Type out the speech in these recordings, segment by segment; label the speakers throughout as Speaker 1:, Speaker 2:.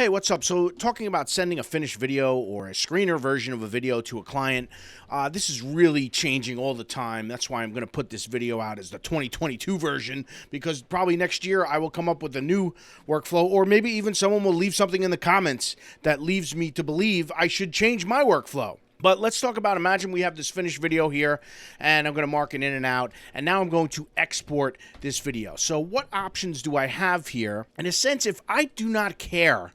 Speaker 1: Hey, what's up? So talking about sending a finished video or a screener version of a video to a client, this is really changing all the time. That's why I'm going to put this video out as the 2022 version, because probably next year I will come up with a new workflow, or maybe even someone will leave something in the comments that leaves me to believe I should change my workflow. But let's talk about, imagine we have this finished video here, and I'm going to mark it in and out, and now I'm going to export this video. So what options do I have here? In a sense, if I do not care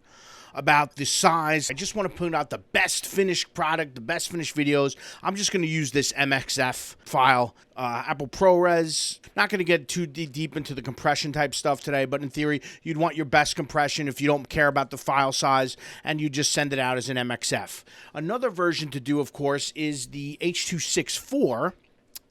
Speaker 1: about the size, I just want to put out the best finished product, the best finished videos, I'm just going to use this MXF file, Apple ProRes. Not going to get too deep into the compression type stuff today, but in theory, you'd want your best compression if you don't care about the file size, and you just send it out as an MXF. Another version to do, of course, is the H.264.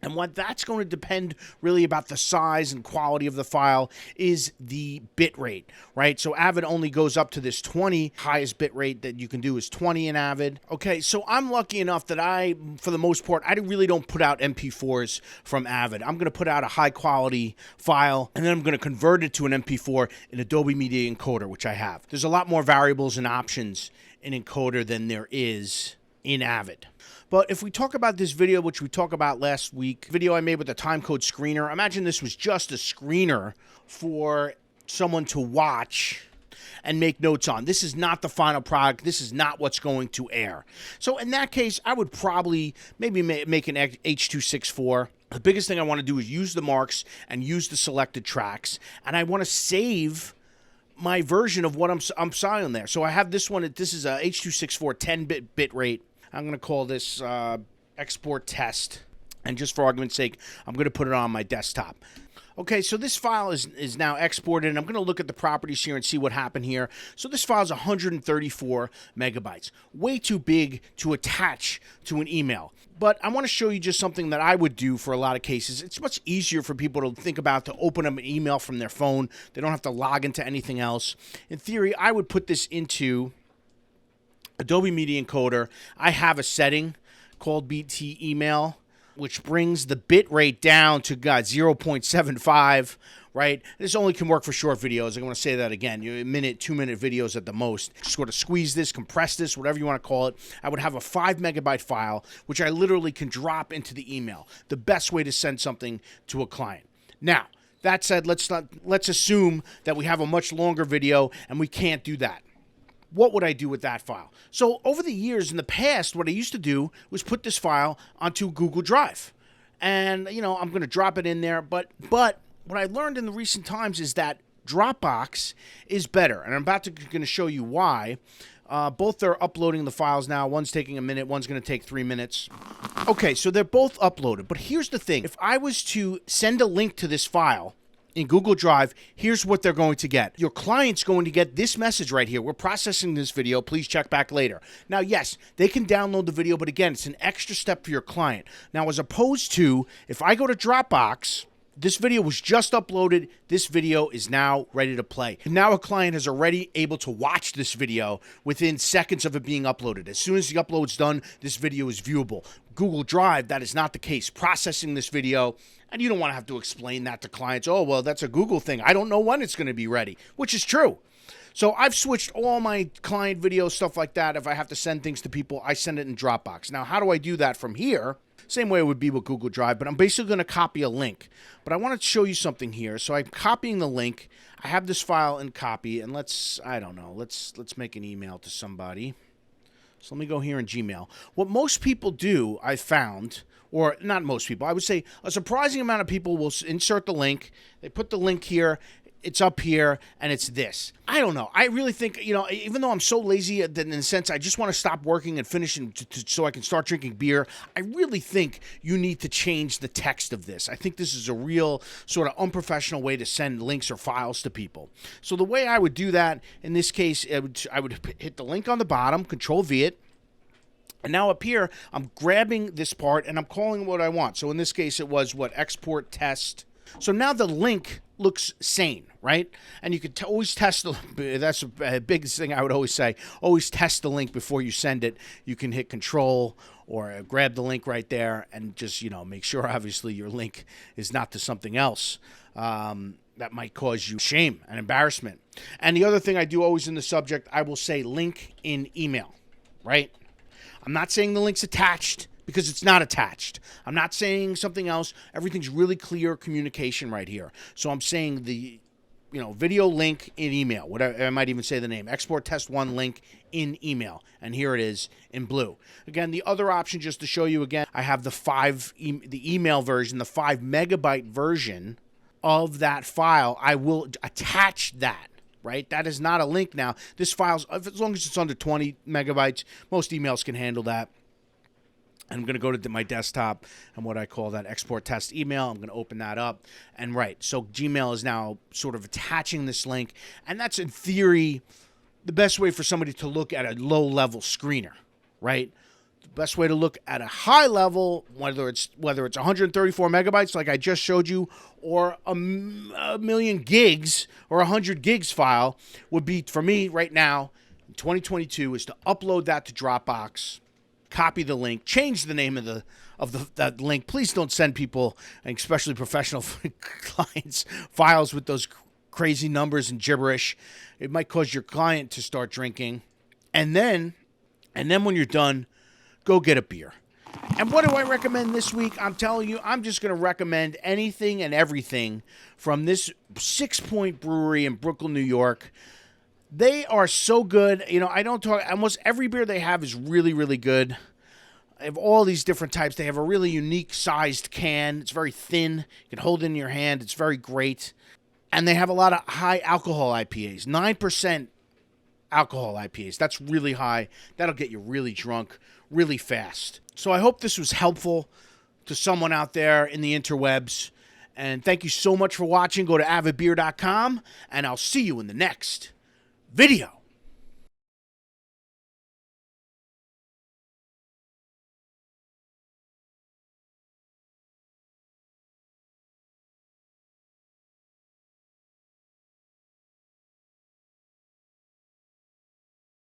Speaker 1: And what that's going to depend really about the size and quality of the file is the bit rate, right? So AVID only goes up to this 20. Highest bit rate that you can do is 20 in AVID. Okay, so I'm lucky enough that for the most part, I really don't put out MP4s from AVID. I'm going to put out a high quality file, and then I'm going to convert it to an MP4 in Adobe Media Encoder, which I have. There's a lot more variables and options in Encoder than there is in AVID. But if we talk about this video, which we talked about last week, video I made with the timecode screener, imagine this was just a screener for someone to watch and make notes on. This is not the final product. This is not what's going to air. So in that case, I would probably maybe make an H.264. The biggest thing I want to do is use the marks and use the selected tracks, and I want to save my version of what I'm signing there. So I have this one. This is a H.264 10-bit rate. I'm going to call this export test, and just for argument's sake, I'm going to put it on my desktop. Okay, so this file is now exported, and I'm going to look at the properties here and see what happened here. So this file is 134 megabytes, way too big to attach to an email. But I want to show you just something that I would do for a lot of cases. It's much easier for people to think about to open up an email from their phone. They don't have to log into anything else. In theory, I would put this into Adobe Media Encoder. I have a setting called BT Email, which brings the bit rate down to 0.75, right? This only can work for short videos. I'm going to say that again. A minute, 2-minute videos at the most. Sort of squeeze this, compress this, whatever you want to call it. I would have a 5 megabyte file, which I literally can drop into the email. The best way to send something to a client. Now, that said, let's assume that we have a much longer video and we can't do that. What would I do with that file? So over the years, in the past, what I used to do was put this file onto Google Drive. And, you know, I'm going to drop it in there. But what I learned in the recent times is that Dropbox is better. And I'm going to show you why. Both are uploading the files now. One's taking a minute. One's going to take 3 minutes. Okay, so they're both uploaded. But here's the thing. If I was to send a link to this file in Google Drive, here's what they're going to get. Your client's going to get this message right here. We're processing this video. Please check back later. Now, yes, they can download the video, but again, it's an extra step for your client. Now, as opposed to, if I go to Dropbox, this video was just uploaded. This video is now ready to play. And now a client is already able to watch this video within seconds of it being uploaded. As soon as the upload's done, this video is viewable. Google Drive, that is not the case. Processing this video, and you don't want to have to explain that to clients. Oh, well, that's a Google thing. I don't know when it's going to be ready, which is true. So I've switched all my client videos, stuff like that. If I have to send things to people, I send it in Dropbox. Now, how do I do that from here? Same way it would be with Google Drive, but I'm basically going to copy a link. But I want to show you something here. So I'm copying the link. I have this file in copy, and let's make an email to somebody. So let me go here in Gmail. What most people do, I found, or not most people, I would say a surprising amount of people will insert the link. They put the link here. It's up here, and it's this. I don't know. I really think, you know, even though I'm so lazy that in a sense I just want to stop working and finish so I can start drinking beer, I really think you need to change the text of this. I think this is a real sort of unprofessional way to send links or files to people. So the way I would do that, in this case, I would hit the link on the bottom, Control-V it, and now up here, I'm grabbing this part, and I'm calling it what I want. So in this case, it was export test. So now the link looks sane, right? And you could always test that's a big thing I would always say. Always test the link before you send it. You can hit Control or grab the link right there and just, you know, make sure obviously your link is not to something else that might cause you shame and embarrassment. And the other thing I do always in the subject, I will say link in email, right? I'm not saying the link's attached because it's not attached. I'm not saying something else. Everything's really clear communication right here. So I'm saying the video link in email. Whatever, I might even say the name. Export test 1 link in email. And here it is in blue. Again, the other option, just to show you again, I have the email version, the 5 megabyte version of that file. I will attach that. Right? That is not a link now. This file's, as long as it's under 20 megabytes, most emails can handle that. I'm going to go to my desktop and what I call that export test email. I'm going to open that up. And right, so Gmail is now sort of attaching this link. And that's, in theory, the best way for somebody to look at a low-level screener, right? The best way to look at a high level, whether it's 134 megabytes like I just showed you, or a million gigs or 100 gigs file, would be, for me right now in 2022, is to upload that to Dropbox, copy the link, change the name of that link. Please don't send people, especially professional clients, files with those crazy numbers and gibberish. It might cause your client to start drinking. And then when you're done, go get a beer. And what do I recommend this week? I'm telling you, I'm just going to recommend anything and everything from this 6 Point Brewery in Brooklyn, New York. They are so good. Almost every beer they have is really, really good. They have all these different types. They have a really unique sized can. It's very thin. You can hold it in your hand. It's very great. And they have a lot of high alcohol IPAs, 9% alcohol IPAs. That's really high. That'll get you really drunk really fast. So I hope this was helpful to someone out there in the interwebs. And thank you so much for watching. Go to avidbeer.com, and I'll see you in the next video.